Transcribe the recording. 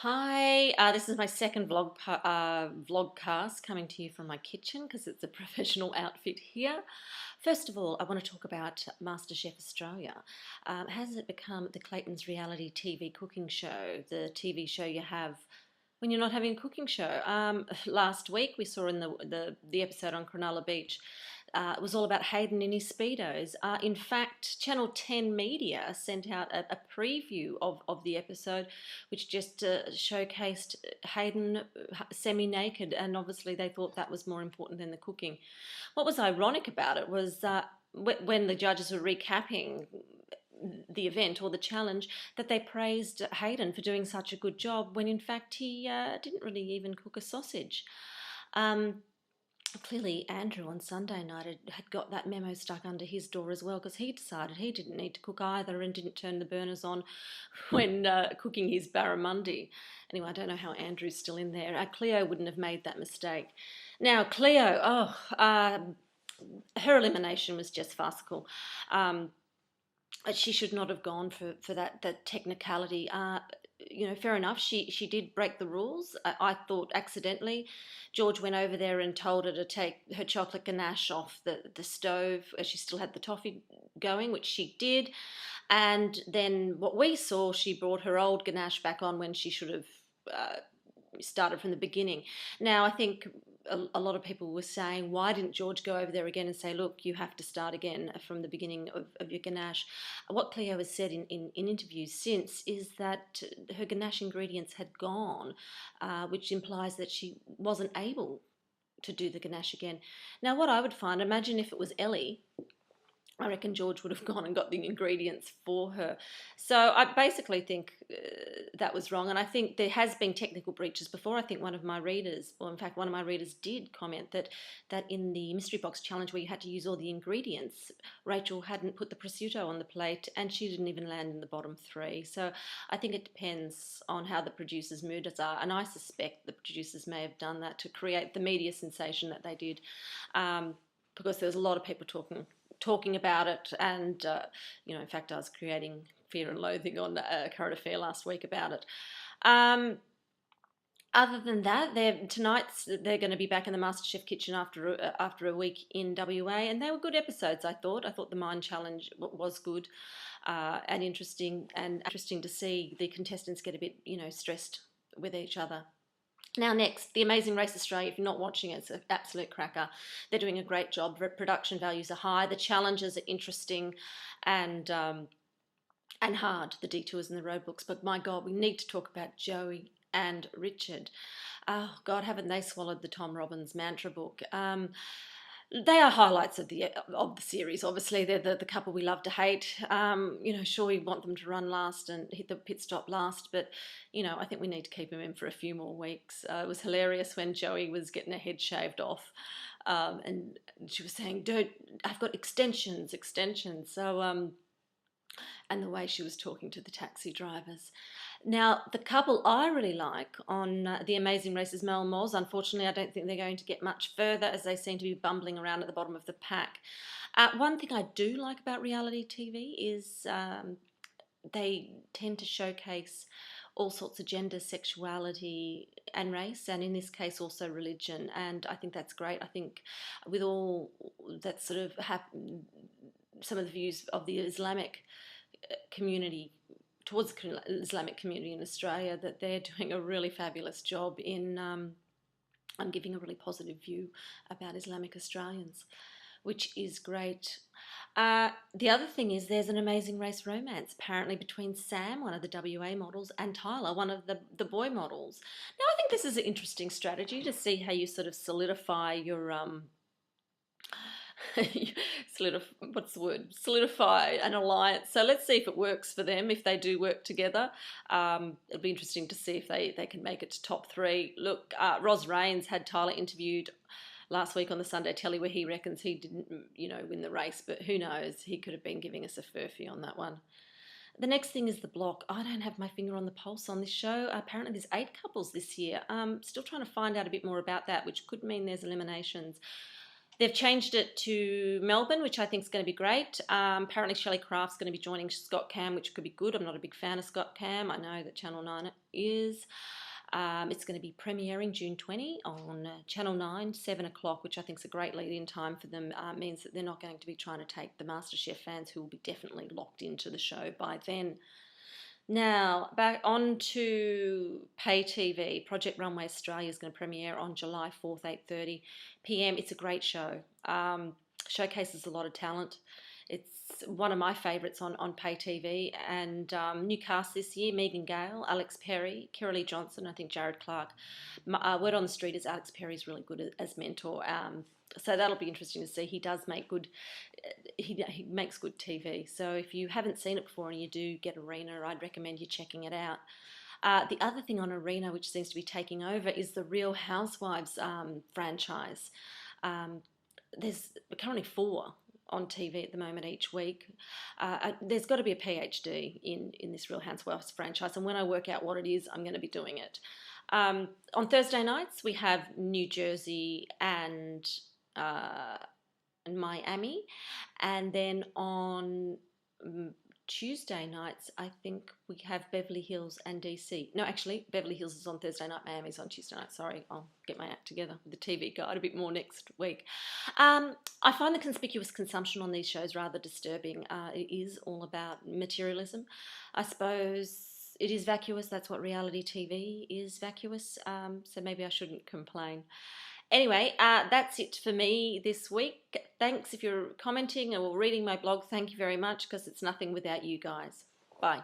Hi, this is my second vlogcast coming to you from my kitchen because it's a professional outfit here. First of all, I want to talk about Masterchef Australia. Has it become the Claytons reality TV cooking show, the TV show you have when you're not having a cooking show? Last week we saw in the episode on Cronulla Beach. It was all about Hayden in his Speedos. In fact, Channel 10 Media sent out a preview of the episode, which just showcased Hayden semi-naked, and obviously they thought that was more important than the cooking. What was ironic about it was when the judges were recapping the event or the challenge, that they praised Hayden for doing such a good job when in fact he didn't really even cook a sausage. Clearly Andrew on Sunday night had got that memo stuck under his door as well, because he decided he didn't need to cook either and didn't turn the burners on when cooking his barramundi. Anyway, I don't know how Andrew's still in there. Cleo wouldn't have made that mistake. Now Cleo, her elimination was just farcical. She should not have gone for that technicality. Fair enough. She did break the rules. I thought accidentally. George went over there and told her to take her chocolate ganache off the stove as she still had the toffee going, which she did. And then what we saw, she brought her old ganache back on when she should have started from the beginning. Now, I think a lot of people were saying, why didn't George go over there again and say, look, you have to start again from the beginning of your ganache? What Cleo has said in interviews since is that her ganache ingredients had gone, which implies that she wasn't able to do the ganache again. Now, what I would find, imagine if it was Ellie, I reckon George would have gone and got the ingredients for her. So I basically think that was wrong. And I think there has been technical breaches before. I think one of my readers, or in fact one of my readers did comment that in the mystery box challenge where you had to use all the ingredients, Rachel hadn't put the prosciutto on the plate and she didn't even land in the bottom three. So I think it depends on how the producers' moods are. And I suspect the producers may have done that to create the media sensation that they did, because there was a lot of people talking about it, and in fact I was creating fear and loathing on Current Affair last week about it. Other than that, they're going to be back in the MasterChef kitchen after a week in WA, and they were good episodes. I thought the Mind Challenge was good and interesting to see the contestants get a bit stressed with each other. Now next, The Amazing Race Australia. If you're not watching it, it's an absolute cracker. They're doing a great job. Production values are high. The challenges are interesting and hard, the detours and the roadblocks. But my God, we need to talk about Joey and Richard. Oh God, haven't they swallowed the Tom Robbins mantra book? They are highlights of the series. Obviously, they're the couple we love to hate. Sure, we want them to run last and hit the pit stop last, but I think we need to keep them in for a few more weeks. It was hilarious when Joey was getting her head shaved off, and she was saying, "Dude, I've got extensions." So, and the way she was talking to the taxi drivers. Now, the couple I really like on The Amazing Race is Mel and Moz. Unfortunately, I don't think they're going to get much further as they seem to be bumbling around at the bottom of the pack. One thing I do like about reality TV is they tend to showcase all sorts of gender, sexuality and race, and in this case also religion, and I think that's great. I think with all that sort of some of the views of the Islamic community towards the Islamic community in Australia, that they're doing a really fabulous job in giving a really positive view about Islamic Australians, which is great. The other thing is there's an Amazing Race romance apparently between Sam, one of the WA models, and Tyler, one of the boy models. Now I think this is an interesting strategy to see how you sort of solidify your solidify an alliance. So let's see if it works for them, if they do work together. It'll be interesting to see if they can make it to top three. Look, Ros Raines had Tyler interviewed last week on the Sunday Telly where he reckons he didn't win the race, but who knows, he could have been giving us a furphy on that one. The next thing is the block. I don't have my finger on the pulse on this show. Apparently there's 8 couples this year. Still trying to find out a bit more about that, which could mean there's eliminations. They've changed it to Melbourne, which I think is going to be great. Apparently, Shelley Craft's going to be joining Scott Cam, which could be good. I'm not a big fan of Scott Cam. I know that Channel 9 is. It's going to be premiering June 20 on Channel 9, 7 o'clock, which I think is a great lead-in time for them. Means that they're not going to be trying to take the MasterChef fans, who will be definitely locked into the show by then. Now, back on to pay TV. Project Runway Australia is going to premiere on July 4th, 8:30 p.m. It's a great show. Showcases a lot of talent. It's one of my favourites on pay TV. And new cast this year: Megan Gale, Alex Perry, Kiralee Johnson, I think Jared Clark. Word on the street is Alex Perry's really good as mentor. So that'll be interesting to see. He does make good he makes good TV. So if you haven't seen it before and you do get Arena, I'd recommend you checking it out. The other thing on Arena, which seems to be taking over, is the Real Housewives franchise. Um, there's currently 4 on TV at the moment each week. There's got to be a PhD in this Real Housewives franchise, and when I work out what it is, I'm going to be doing it. On Thursday nights, we have New Jersey and Miami, and then on Tuesday nights, I think we have Beverly Hills and DC. No, actually, Beverly Hills is on Thursday night, Miami's on Tuesday night. Sorry, I'll get my act together with the TV guide a bit more next week. I find the conspicuous consumption on these shows rather disturbing. It is all about materialism. I suppose it is vacuous. That's what reality TV is, vacuous. So maybe I shouldn't complain. Anyway, that's it for me this week. Thanks if you're commenting or reading my blog. Thank you very much, because it's nothing without you guys. Bye.